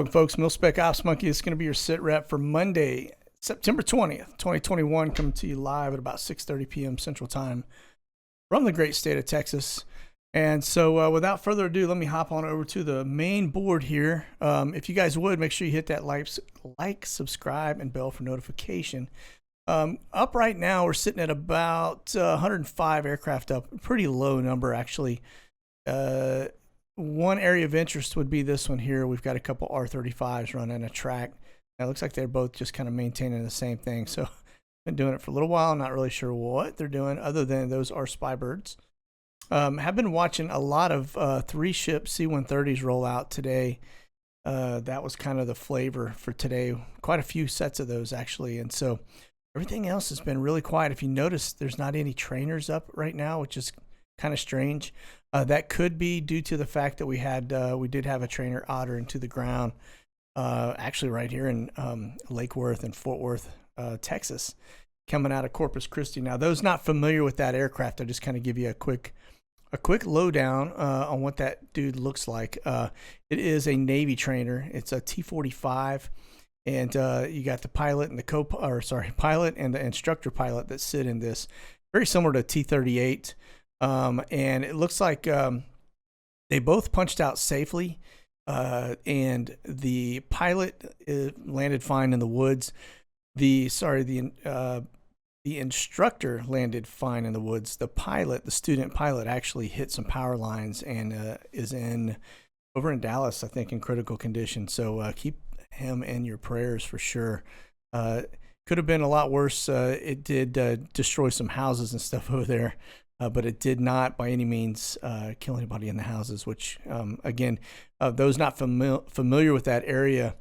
going, folks? Mil-Spec Ops Monkey is going to be your sit rep for Monday, September 20th, 2021, coming to you live at about 6:30 p.m. Central Time from the great state of Texas. And so without further ado, let me hop on over to the main board here. If you guys would, make sure you hit that like, subscribe, and bell for notification. Up right now, we're sitting at about 105 aircraft up. Pretty low number, actually. One area of interest would be this one here. We've got a couple R-35s running a track. It looks like they're both just kind of maintaining the same thing. So been doing it for a little while. Not really sure what they're doing other than those are spy birds. Have been watching a lot of 3-ship C-130s roll out today. That was kind of the flavor for today. Quite a few sets of those, actually. And so everything else has been really quiet. If you notice, there's not any trainers up right now, which is kind of strange. That could be due to the fact that we did have a trainer otter into the ground, actually right here in Lake Worth and Fort Worth, Texas, coming out of Corpus Christi. Now, those not familiar with that aircraft, I'll just kind of give you a quick lowdown on what that dude looks like. It is a Navy trainer. It's a T-45, and you got the pilot and pilot and the instructor pilot that sit in this. Very similar to T-38. And it looks like they both punched out safely, and the pilot landed fine in the woods. The instructor landed fine in the woods. The student pilot, actually hit some power lines and is over in Dallas, I think, in critical condition. So keep him in your prayers for sure. Could have been a lot worse. It did destroy some houses and stuff over there. But it did not by any means kill anybody in the houses, which, again, those not familiar with that area,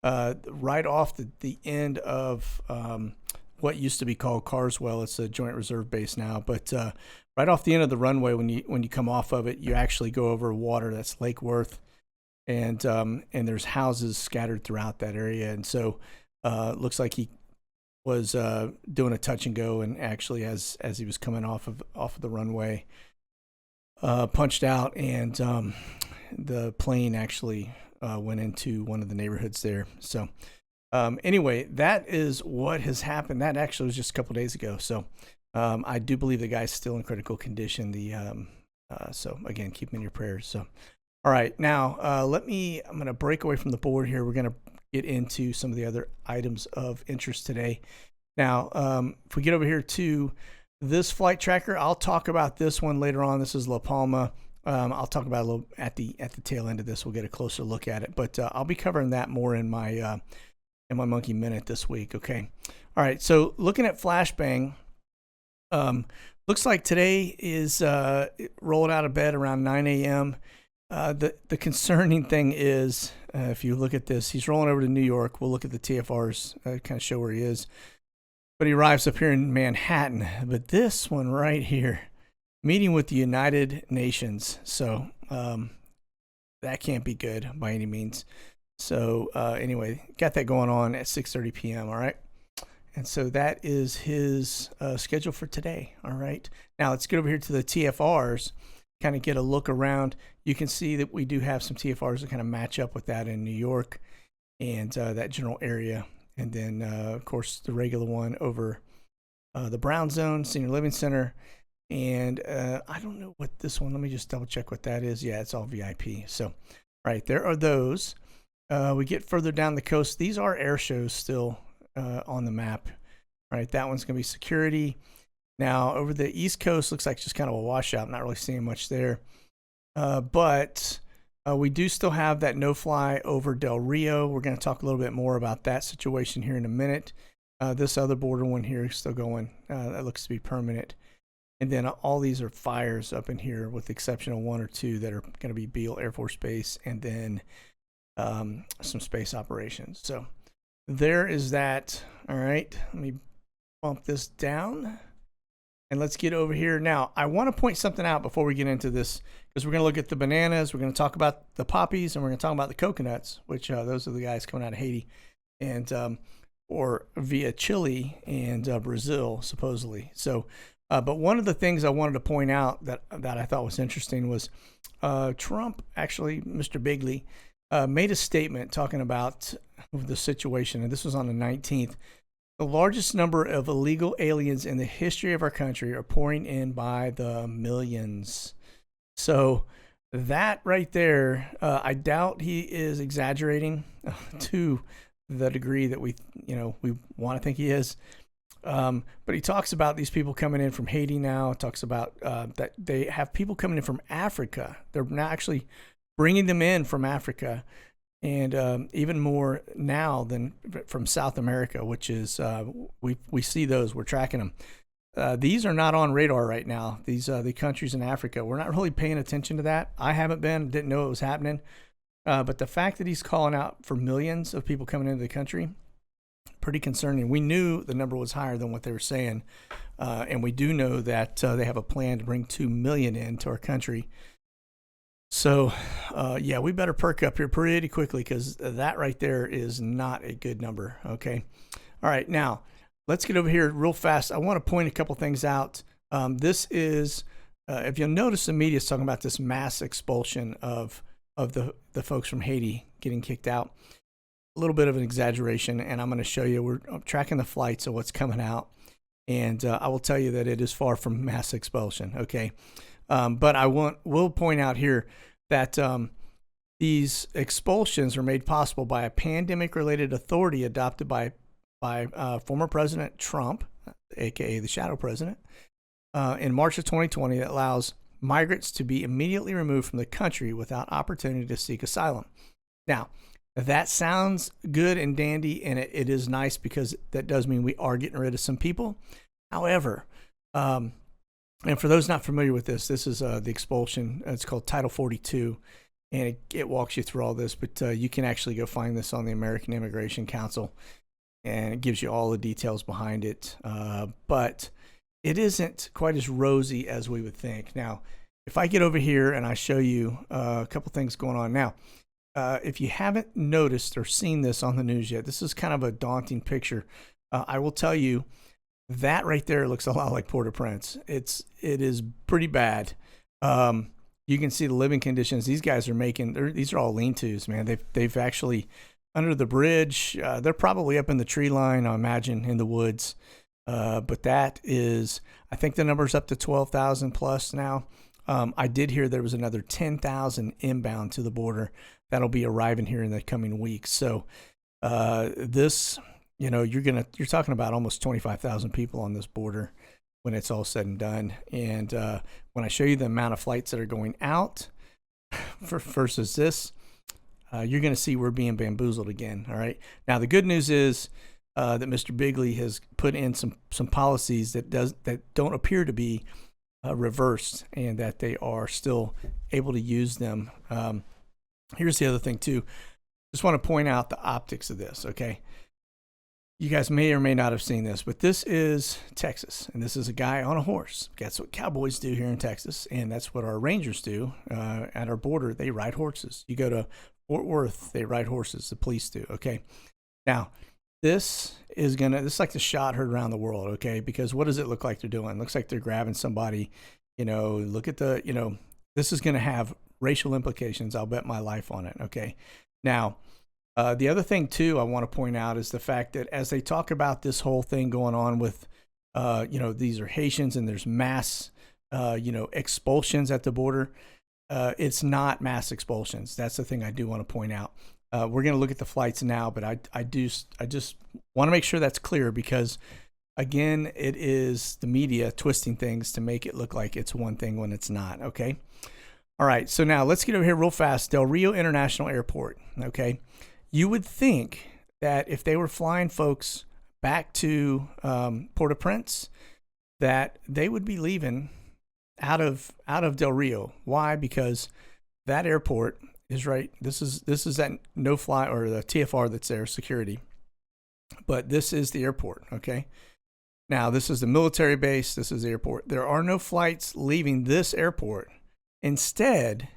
right off the end of what used to be called Carswell, it's a Joint Reserve Base now, but right off the end of the runway, when you come off of it, you actually go over water. That's Lake Worth, and there's houses scattered throughout that area. And so it looks like he was doing a touch and go, and actually as he was coming off of the runway, punched out, and the plane actually went into one of the neighborhoods there. So anyway, that is what has happened. That actually was just a couple days ago. So I do believe the guy's still in critical condition. So again, keep him in your prayers. So all right, now I'm going to break away from the board here. We're going to get into some of the other items of interest today. Now, if we get over here to this flight tracker, I'll talk about this one later on. This is La Palma. I'll talk about a little at the tail end of this. We'll get a closer look at it, but I'll be covering that more in my Monkey Minute this week. Okay. All right. So looking at Flashbang, looks like today is rolled out of bed around 9 a.m. The concerning thing is, if you look at this, he's rolling over to New York. We'll look at the TFRs, kind of show where he is. But he arrives up here in Manhattan. But this one right here, meeting with the United Nations. So that can't be good by any means. So anyway, got that going on at 6:30 p.m., all right? And so that is his schedule for today, all right? Now let's get over here to the TFRs, kind of get a look around. You can see that we do have some TFRs that kind of match up with that in New York and that general area. And then, of course, the regular one over the Brown Zone, Senior Living Center. And I don't know what this one, let me just double check what that is. Yeah, it's all VIP. So, all right, there are those. We get further down the coast. These are air shows still on the map. All right, that one's going to be security. Now, over the East Coast, looks like just kind of a washout. Not really seeing much there. But we do still have that no-fly over Del Rio. We're going to talk a little bit more about that situation here in a minute. This other border one here is still going. That looks to be permanent. And then all these are fires up in here, with the exception of one or two that are going to be Beale Air Force Base, and then some space operations. So there is that. All right, let me bump this down. And let's get over here. Now, I want to point something out before we get into this, because we're going to look at the bananas, we're going to talk about the poppies, and we're going to talk about the coconuts, which those are the guys coming out of Haiti and or via Chile and Brazil, supposedly. So, but one of the things I wanted to point out that I thought was interesting was Trump, actually, Mr. Bigley, made a statement talking about the situation, and this was on the 19th. The largest number of illegal aliens in the history of our country are pouring in by the millions. So that right there, I doubt he is exaggerating to the degree that we want to think he is. But he talks about these people coming in from Haiti now. Talks about that they have people coming in from Africa. They're now actually bringing them in from Africa, and even more now than from South America, which is we see those. We're tracking them. These are not on radar right now. These the countries in Africa. We're not really paying attention to that. I haven't been. Didn't know it was happening. But the fact that he's calling out for millions of people coming into the country, pretty concerning. We knew the number was higher than what they were saying, and we do know that they have a plan to bring 2 million into our country. So, yeah, we better perk up here pretty quickly, because that right there is not a good number. Okay. All right. Now, let's get over here real fast. I want to point a couple things out. This is, if you'll notice, the media is talking about this mass expulsion of the folks from Haiti getting kicked out. A little bit of an exaggeration, and I'm going to show you. We're tracking the flights of what's coming out, and I will tell you that it is far from mass expulsion. Okay. But I will point out here that these expulsions are made possible by a pandemic-related authority adopted by former President Trump, aka the Shadow President, in March of 2020, that allows migrants to be immediately removed from the country without opportunity to seek asylum. Now, that sounds good and dandy, and it is nice, because that does mean we are getting rid of some people. However, and for those not familiar with this is the expulsion. It's called Title 42, and it walks you through all this. But you can actually go find this on the American Immigration Council, and it gives you all the details behind it. But it isn't quite as rosy as we would think. Now, if I get over here and I show you a couple things going on now, if you haven't noticed or seen this on the news yet, this is kind of a daunting picture. I will tell you, that right there looks a lot like Port-au-Prince. It is pretty bad. You can see the living conditions these guys are making. These are all lean-tos, man. They've actually, under the bridge, they're probably up in the tree line, I imagine, in the woods. But that is, I think the number's up to 12,000 plus now. I did hear there was another 10,000 inbound to the border that'll be arriving here in the coming weeks. So this, you're talking about almost 25,000 people on this border when it's all said and done. And when I show you the amount of flights that are going out versus this, you're going to see we're being bamboozled again. All right. Now, the good news is that Mr. Bigley has put in some policies that don't appear to be reversed, and that they are still able to use them. Here's the other thing too. Just want to point out the optics of this. Okay. You guys may or may not have seen this, but this is Texas, and this is a guy on a horse. That's what cowboys do here in Texas, and that's what our rangers do at our border. They ride horses. You go to Fort Worth, they ride horses. The police do. Okay. Now, this is like the shot heard around the world. Okay. Because what does it look like they're doing? It looks like they're grabbing somebody. Look at this is going to have racial implications. I'll bet my life on it. Okay. Now, the other thing too I want to point out is the fact that as they talk about this whole thing going on with, these are Haitians and there's mass, expulsions at the border. It's not mass expulsions. That's the thing I do want to point out. We're going to look at the flights now, but I just want to make sure that's clear, because again, it is the media twisting things to make it look like it's one thing when it's not. Okay. All right. So now let's get over here real fast. Del Rio International Airport. Okay. You would think that if they were flying folks back to Port-au-Prince, that they would be leaving out of Del Rio. Why? Because that airport is right. This is that no fly, or the TFR that's there, security. But this is the airport. Okay. Now this is the military base. This is the airport. There are no flights leaving this airport. Instead,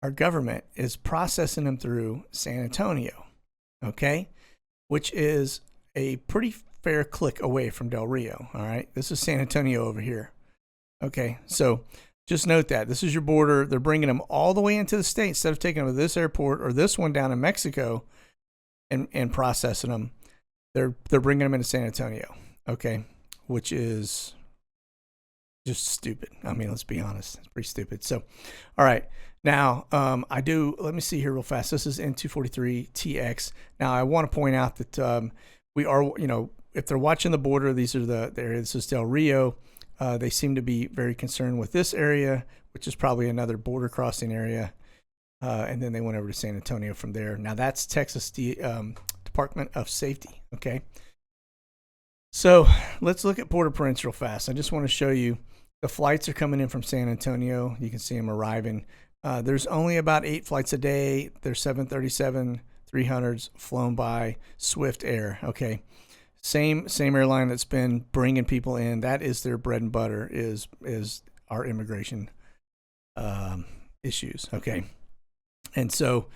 our government is processing them through San Antonio, okay, which is a pretty fair click away from Del Rio, all right? This is San Antonio over here. Okay, so Just note that this is your border. They're bringing them all the way into the state instead of taking them to this airport or this one down in Mexico and processing them. They're bringing them into San Antonio, okay, which is just stupid. I mean, let's be honest, it's pretty stupid. So, all right, now let me see here real fast. This is N243TX. Now, I want to point out that we are, if they're watching the border, these are the area. This is Del Rio. They seem to be very concerned with this area, which is probably another border crossing area. And then they went over to San Antonio from there. Now, that's Texas Department of Safety, okay? So let's look at Port-au-Prince real fast. I just want to show you the flights are coming in from San Antonio. You can see them arriving. There's only about 8 flights a day. There's 737-300s flown by Swift Air, okay? Same airline that's been bringing people in. That is their bread and butter, is our immigration issues, okay? And so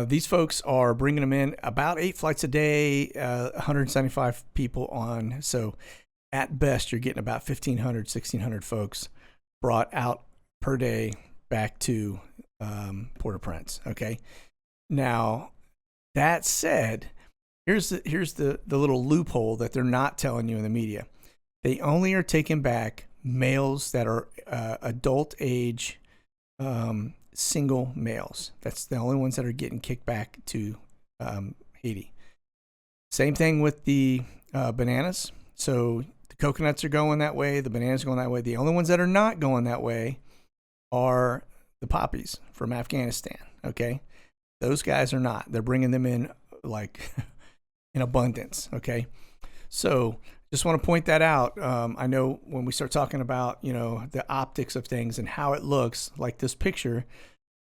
these folks are bringing them in about 8 flights a day, 175 people on. So at best, you're getting about 1,500, 1,600 folks brought out per day back to Port-au-Prince, okay? Now, that said, here's the little loophole that they're not telling you in the media. They only are taking back males that are adult age, single males. That's the only ones that are getting kicked back to Haiti. Same thing with the bananas. So the coconuts are going that way. The bananas are going that way. The only ones that are not going that way are the poppies from Afghanistan. Okay. Those guys are not. They're bringing them in like in abundance. Okay. So just want to point that out. I know when we start talking about, the optics of things and how it looks, like this picture,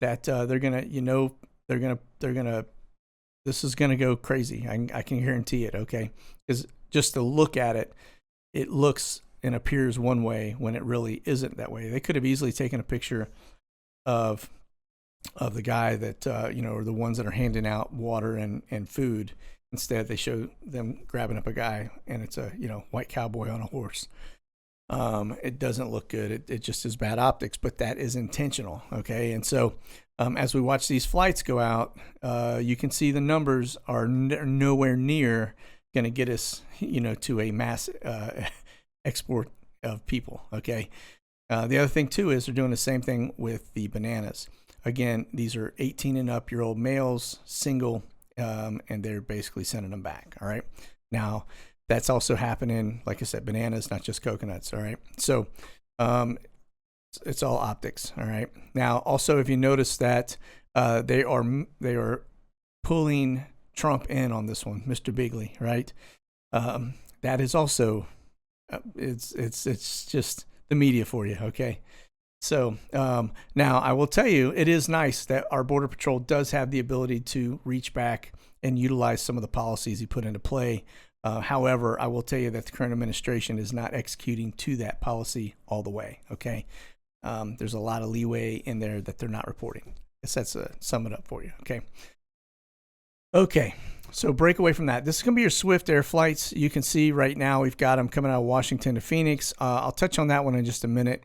that they're gonna, this is gonna go crazy. I can guarantee it. Okay, because just to look at it, it looks and appears one way when it really isn't that way. They could have easily taken a picture of the guy that or the ones that are handing out water and food. Instead, they show them grabbing up a guy, and it's a white cowboy on a horse. It doesn't look good. It just is bad optics, but that is intentional. Okay, and so as we watch these flights go out, you can see the numbers are nowhere near going to get us, to a mass export of people. Okay. The other thing too is they're doing the same thing with the bananas. Again, these are 18 and up year old males, single. And they're basically sending them back. All right. Now, that's also happening, like I said, bananas, not just coconuts. All right. So it's all optics. All right. Now, also, if you notice that they are pulling Trump in on this one, Mr. Bigley. Right. That is also it's just the media for you. Okay. So now I will tell you, it is nice that our Border Patrol does have the ability to reach back and utilize some of the policies he put into play. However, I will tell you that the current administration is not executing to that policy all the way. Okay. There's a lot of leeway in there that they're not reporting. I guess that's sum it up for you. Okay. Okay. So break away from that. This is going to be your Swift Air flights. You can see right now we've got them coming out of Washington to Phoenix. I'll touch on that one in just a minute.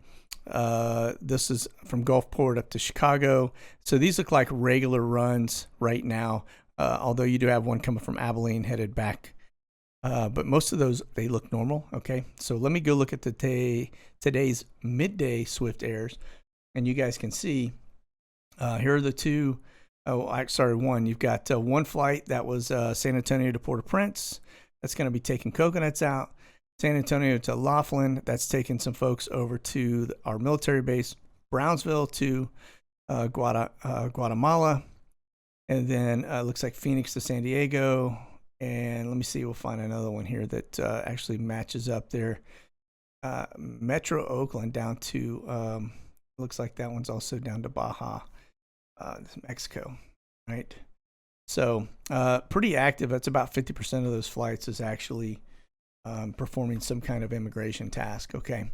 This is from Gulfport up to Chicago. So these look like regular runs right now, although you do have one coming from Abilene headed back. But most of those, they look normal. Okay. So let me go look at today's midday Swift Airs, and you guys can see, here are the two. One. You've got one flight that was San Antonio to Port-au-Prince. That's going to be taking coconuts out. San Antonio to Laughlin. That's taking some folks over to our military base. Brownsville to Guatemala. And then it looks like Phoenix to San Diego. And let me see, we'll find another one here that actually matches up there. Metro Oakland down to, looks like that one's also down to Baja, Mexico, right? So pretty active. That's about 50% of those flights is actually performing some kind of immigration task. Okay.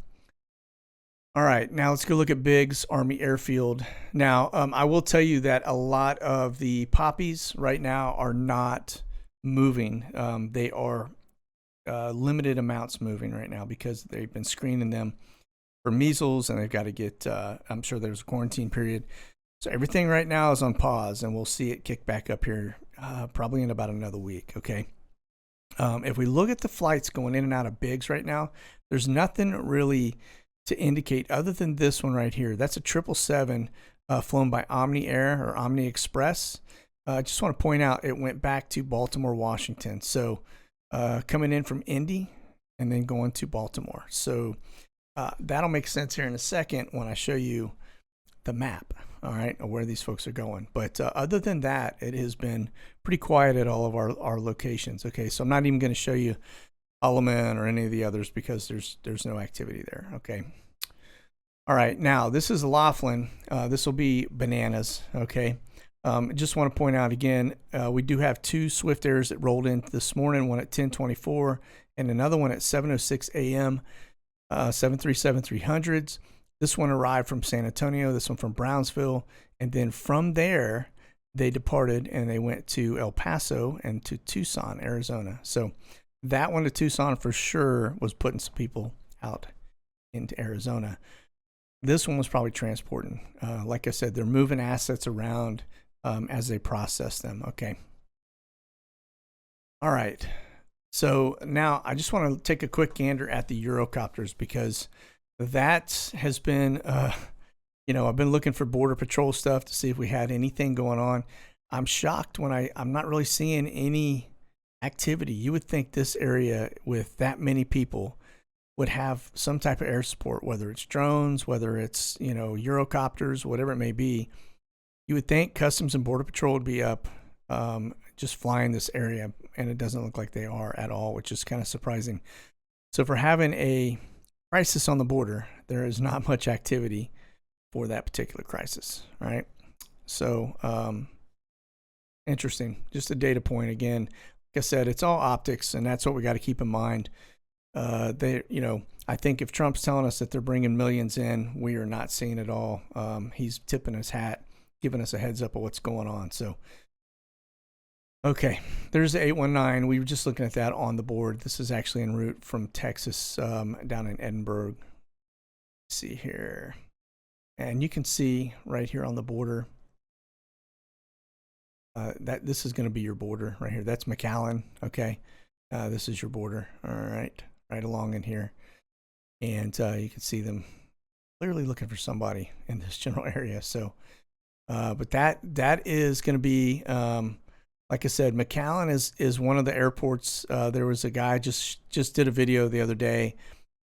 All right. Now let's go look at Biggs Army Airfield. Now, I will tell you that a lot of the poppies right now are not moving. They are limited amounts moving right now because they've been screening them for measles, and they've got to get, I'm sure there's a quarantine period. So everything right now is on pause, and we'll see it kick back up here probably in about another week, okay? If we look at the flights going in and out of Biggs right now, there's nothing really to indicate other than this one right here. That's a 777 flown by Omni Air or Omni Express. I just want to point out it went back to Baltimore, Washington. So coming in from Indy and then going to Baltimore. So that'll make sense here in a second when I show you the map, all right, of where these folks are going. But other than that, it has been pretty quiet at all of our locations. Okay, so I'm not even going to show you Alleman or any of the others because there's no activity there. Okay. All right, now this is Laughlin. This will be bananas. Okay. Just want to point out again, we do have 2 Swift Airs that rolled in this morning, one at 10:24 and another one at 7:06 a.m. 737-300s. This one arrived from San Antonio, this one from Brownsville, and then from there they departed and they went to El Paso and to Tucson, Arizona. So that one to Tucson for sure was putting some people out into Arizona. This one was probably transporting. Like I said, they're moving assets around as they process them. Okay. All right. So now I just want to take a quick gander at the Eurocopters because that has been, I've been looking for Border Patrol stuff to see if we had anything going on. I'm shocked when I'm not really seeing any activity. You would think this area with that many people would have some type of air support, whether it's drones, whether it's, Eurocopters, whatever it may be. You would think Customs and Border Patrol would be up just flying this area, and it doesn't look like they are at all, which is kind of surprising. So for having a crisis on the border, there is not much activity for that particular crisis, right? So interesting. Just a data point again. Like I said, it's all optics, and that's what we got to keep in mind. I think if Trump's telling us that they're bringing millions in, we are not seeing it all. He's tipping his hat, giving us a heads up of what's going on. So, okay, there's the 819. We were just looking at that on the board. This is actually en route from Texas down in Edinburgh. Let's see here. And you can see right here on the border that this is going to be your border right here. That's McAllen. Okay. This is your border. All right. Right along in here. And you can see them clearly looking for somebody in this general area. So, but that is going to be, like I said, McAllen is one of the airports. There was a guy just did a video the other day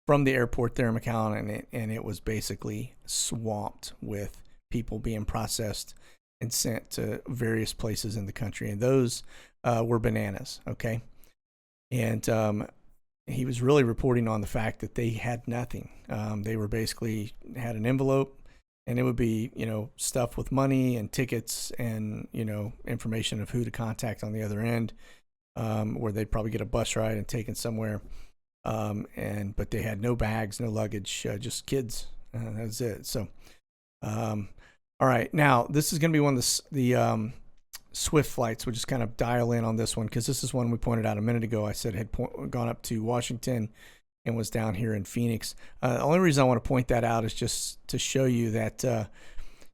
from the airport there in McAllen, and it was basically swamped with people being processed and sent to various places in the country. And those were bananas, okay? And he was really reporting on the fact that they had nothing. They were basically had an envelope, and it would be, stuff with money and tickets and, information of who to contact on the other end, where they'd probably get a bus ride and taken somewhere. But they had no bags, no luggage, just kids. That's it. So, all right. Now, this is going to be one of the Swift flights. We'll just kind of dial in on this one because this is one we pointed out a minute ago. I said had gone up to Washington and was down here in Phoenix. The only reason I want to point that out is just to show you that,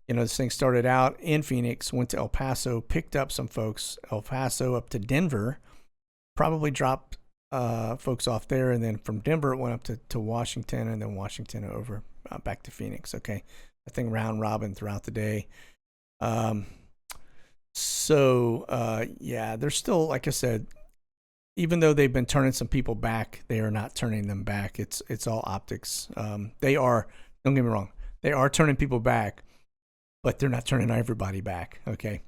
this thing started out in Phoenix, went to El Paso, picked up some folks, El Paso up to Denver, probably dropped folks off there, and then from Denver it went up to Washington, and then Washington over back to Phoenix. Okay, I think round robin throughout the day. They're still, like I said, even though they've been turning some people back, they are not turning them back. It's all optics. They are, don't get me wrong, they are turning people back, but they're not turning everybody back. Okay,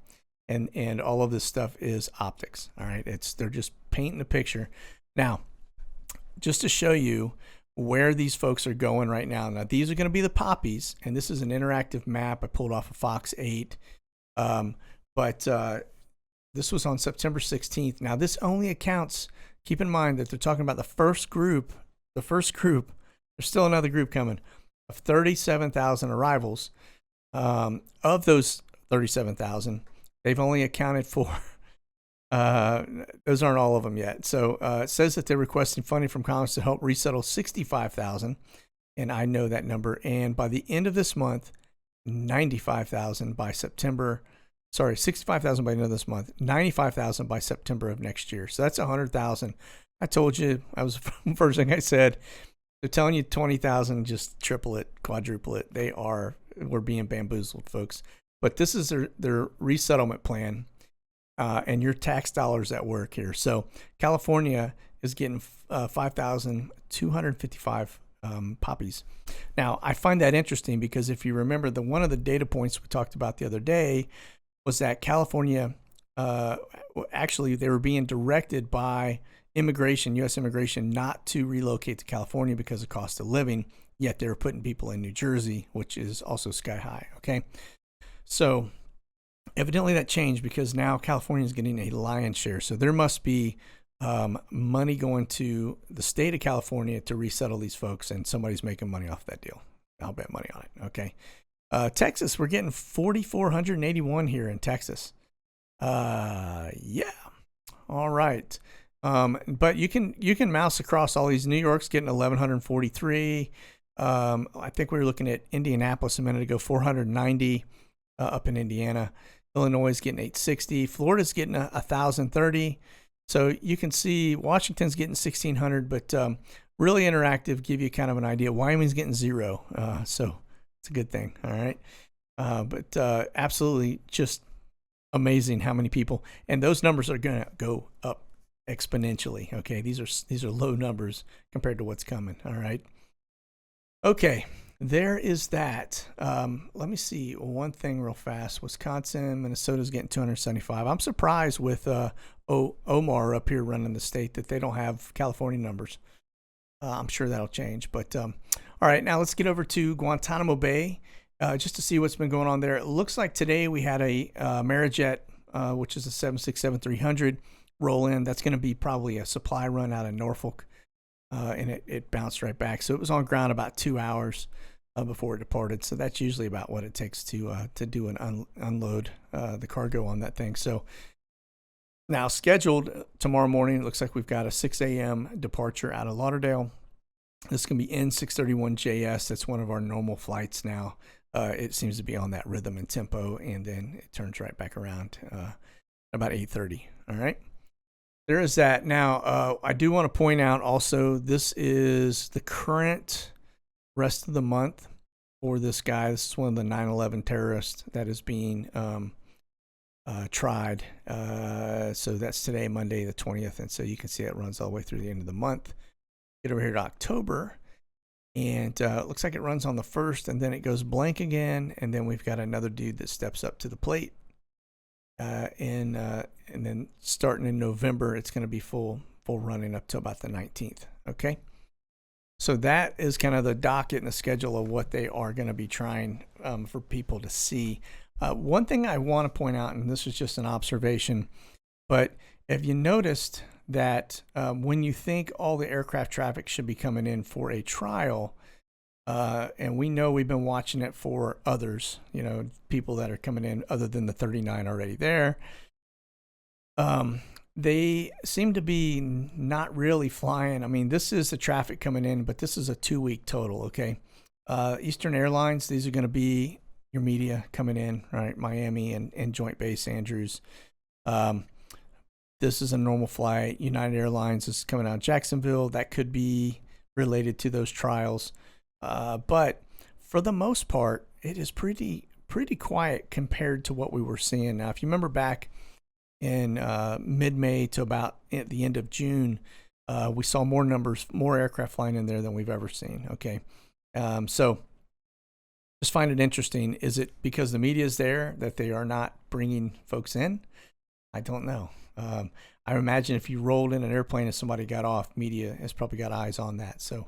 and all of this stuff is optics. All right, they're just painting the picture. Now, just to show you where these folks are going right now. Now, these are going to be the poppies, and this is an interactive map I pulled off of Fox 8. But this was on September 16th. Now, this only accounts, keep in mind that they're talking about the first group. There's still another group coming, of 37,000 arrivals. Of those 37,000, they've only accounted for, those aren't all of them yet. So it says that they're requesting funding from Congress to help resettle 65,000. and I know that number. And by the end of this month, 95,000 by September. Sorry, 65,000 by the end of this month, 95,000 by September of next year. So that's 100,000. I told you, that was the first thing I said. They're telling you 20,000, just triple it, quadruple it. We're being bamboozled, folks. But this is their resettlement plan, and your tax dollars at work here. So California is getting 5,255 poppies. Now, I find that interesting because if you remember, one of the data points we talked about the other day was that California, actually, they were being directed by immigration, U.S. immigration, not to relocate to California because of cost of living, yet they were putting people in New Jersey, which is also sky high, okay? So evidently that changed because now California is getting a lion's share. So there must be money going to the state of California to resettle these folks, and somebody's making money off that deal. I'll bet money on it, okay? Texas, we're getting 4,481 here in Texas. Yeah. All right. But you can mouse across all these. New York's getting 1,143. I think we were looking at Indianapolis a minute ago, 490 up in Indiana. Illinois is getting 860. Florida's getting 1,030. So you can see Washington's getting 1,600, but really interactive, give you kind of an idea. Wyoming's getting 0. So it's a good thing. All right. But absolutely just amazing how many people, and those numbers are going to go up exponentially. Okay. These are low numbers compared to what's coming. All right. Okay. There is that. Let me see one thing real fast. Wisconsin, Minnesota's getting 275. I'm surprised with Omar up here running the state that they don't have California numbers. I'm sure that'll change. But all right, now let's get over to Guantanamo Bay just to see what's been going on there. It looks like today we had a Amerijet, which is a 767-300 roll in. That's going to be probably a supply run out of Norfolk. And it bounced right back. So it was on ground about 2 hours before it departed. So that's usually about what it takes to do an unload the cargo on that thing. So now scheduled tomorrow morning, it looks like we've got a 6 a.m. departure out of Lauderdale. This can be N631JS. That's one of our normal flights now. It seems to be on that rhythm and tempo, and then it turns right back around about 8:30. All right. There is that. Now, I do want to point out also, this is the current rest of the month for this guy. This is one of the 9/11 terrorists that is being tried. So that's today, Monday the 20th. And so you can see it runs all the way through the end of the month. Get over here to October. And it looks like it runs on the 1st, and then it goes blank again. And then we've got another dude that steps up to the plate. And then starting in November, it's going to be full running up to about the 19th. Okay. So that is kind of the docket and the schedule of what they are going to be trying for people to see. One thing I want to point out, and this is just an observation, but if you noticed that when you think all the aircraft traffic should be coming in for a trial, and we know we've been watching it for others, people that are coming in other than the 39 already there. They seem to be not really flying. I mean, this is the traffic coming in, but this is a 2-week total. Okay. Eastern Airlines, these are going to be your media coming in, right? Miami and Joint Base Andrews. This is a normal flight. United Airlines is coming out of Jacksonville. That could be related to those trials. But for the most part, it is pretty quiet compared to what we were seeing. Now, if you remember back in mid-May to about at the end of June, we saw more aircraft flying in there than we've ever seen. Okay. So just find it interesting. Is it because the media is there that they are not bringing folks in? I don't know. I imagine if you rolled in an airplane and somebody got off, media has probably got eyes on that. So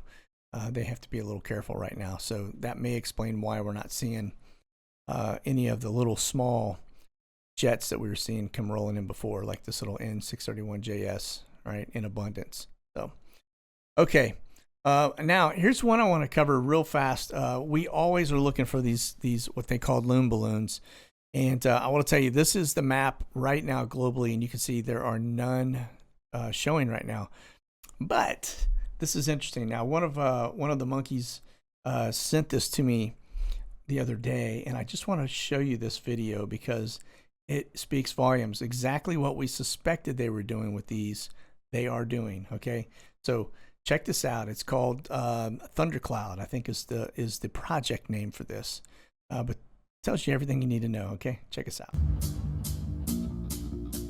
they have to be a little careful right now. So that may explain why we're not seeing any of the little small jets that we were seeing come rolling in before, like this little N631JS, right, in abundance. So, okay. Now, here's one I want to cover real fast. We always are looking for these what they call loon balloons. And I want to tell you, this is the map right now globally, and you can see there are none showing right now. But this is interesting. Now, one of the monkeys sent this to me the other day, and I just want to show you this video because it speaks volumes. Exactly what we suspected they were doing with these, they are doing. Okay, so check this out. It's called Thundercloud, I think is the project name for this, but it tells you everything you need to know. Okay, check us out.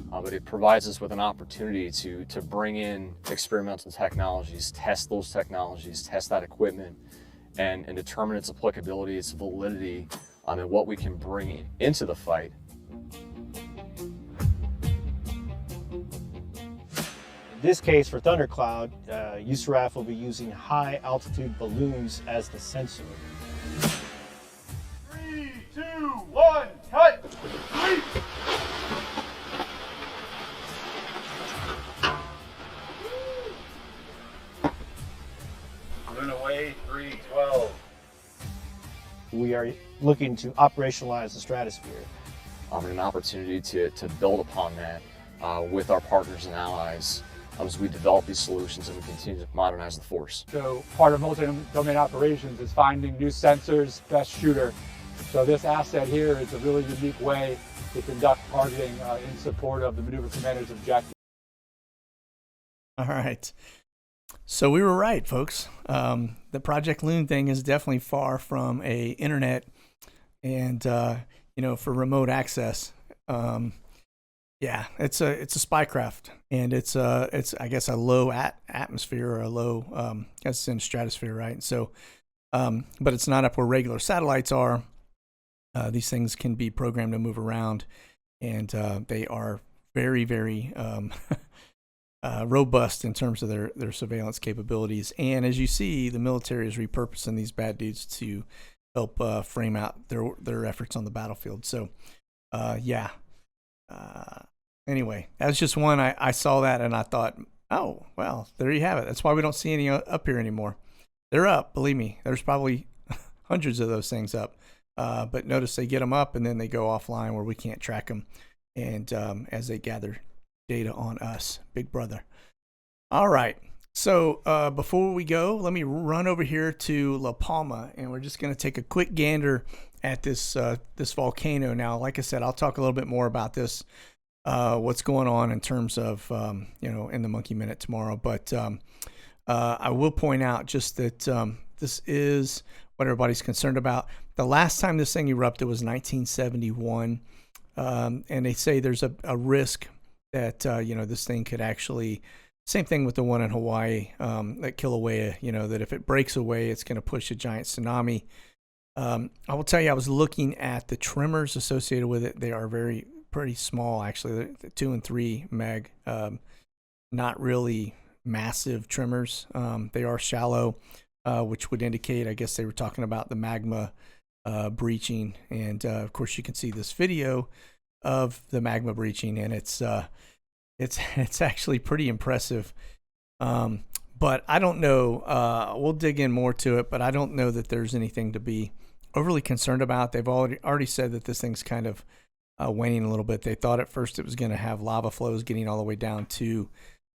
But it provides us with an opportunity to bring in experimental technologies, test those technologies, test that equipment, and determine its applicability, its validity, and what we can bring into the fight. In this case, for Thundercloud, USARAF will be using high altitude balloons as the sensor. 3, 2, 1, cut! 3. Balloon away, 312. We are looking to operationalize the stratosphere. An opportunity to build upon that with our partners and allies as we develop these solutions and we continue to modernize the force. So part of multi-domain operations is finding new sensors, best shooter. So this asset here is a really unique way to conduct targeting in support of the maneuver commander's objective. All right. So we were right, folks. The Project Loon thing is definitely far from a internet and, for remote access. Yeah, it's a spycraft, and it's I guess a low atmosphere or a low it's in stratosphere, right? So, but it's not up where regular satellites are. These things can be programmed to move around, and they are very, very robust in terms of their surveillance capabilities. And as you see, the military is repurposing these bad dudes to help frame out their efforts on the battlefield. So, yeah. Anyway, that's just one. I saw that and I thought, oh, well, there you have it. That's why we don't see any up here anymore. They're up, believe me. There's probably hundreds of those things up. But notice they get them up and then they go offline where we can't track them. And as they gather data on us, Big Brother. All right. So before we go, let me run over here to La Palma, and we're just going to take a quick gander at this volcano. Now, like I said, I'll talk a little bit more about this, what's going on in terms of, in the Monkey Minute tomorrow. But I will point out just that this is what everybody's concerned about. The last time this thing erupted was 1971, and they say there's a risk that, this thing could actually, same thing with the one in Hawaii, that Kilauea, that if it breaks away, it's going to push a giant tsunami. I will tell you, I was looking at the tremors associated with it. They are pretty small, actually. They're 2 and 3 meg, not really massive tremors. They are shallow, which would indicate, I guess they were talking about the magma breaching. And of course, you can see this video of the magma breaching, and it's actually pretty impressive. But I don't know. We'll dig in more to it, but I don't know that there's anything to be overly concerned about. They've already said that this thing's kind of waning a little bit. They thought at first it was going to have lava flows getting all the way down to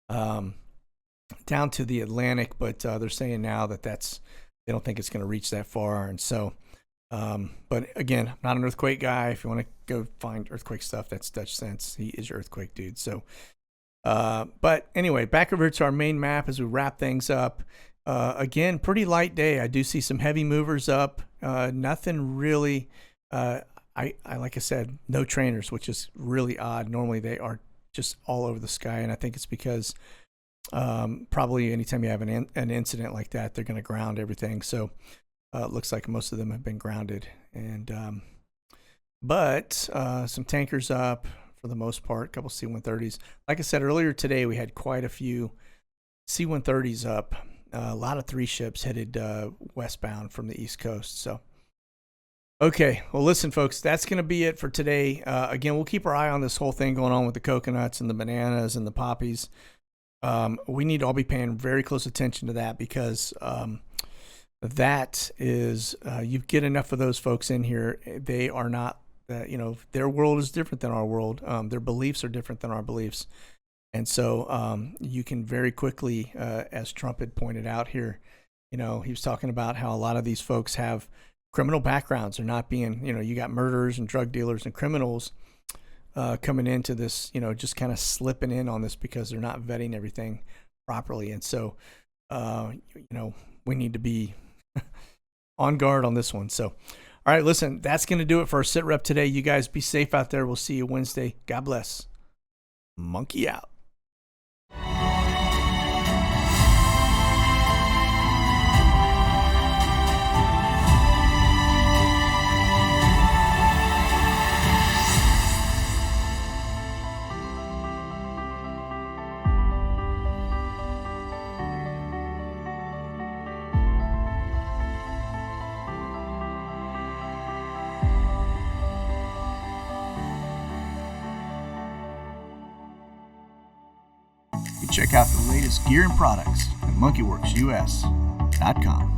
the Atlantic, but they're saying now that they don't think it's going to reach that far. And so, but again, I'm not an earthquake guy. If you want to go find earthquake stuff, that's Dutch Sense. He is your earthquake dude. So, but anyway, back over to our main map as we wrap things up. Again, pretty light day. I do see some heavy movers up. Nothing really. Like I said, no trainers, which is really odd. Normally they are just all over the sky, and I think it's because probably anytime you have an incident like that, they're going to ground everything. So it looks like most of them have been grounded, and but some tankers up for the most part. A couple C-130s. Like I said earlier today, we had quite a few C-130s up. A lot of 3 ships headed westbound from the East Coast. So. Okay, well, listen, folks, that's going to be it for today. Again, we'll keep our eye on this whole thing going on with the coconuts and the bananas and the poppies. We need to all be paying very close attention to that because that is, you get enough of those folks in here. They are not, their world is different than our world. Their beliefs are different than our beliefs. And so you can very quickly, as Trump had pointed out here, He was talking about how a lot of these folks have criminal backgrounds. They're not being, you got murderers and drug dealers and criminals coming into this, just kind of slipping in on this because they're not vetting everything properly. And so, we need to be on guard on this one. So, all right, listen, that's going to do it for our sit rep today. You guys be safe out there. We'll see you Wednesday. God bless. Monkey out. Check out the latest gear and products at monkeyworxus.com.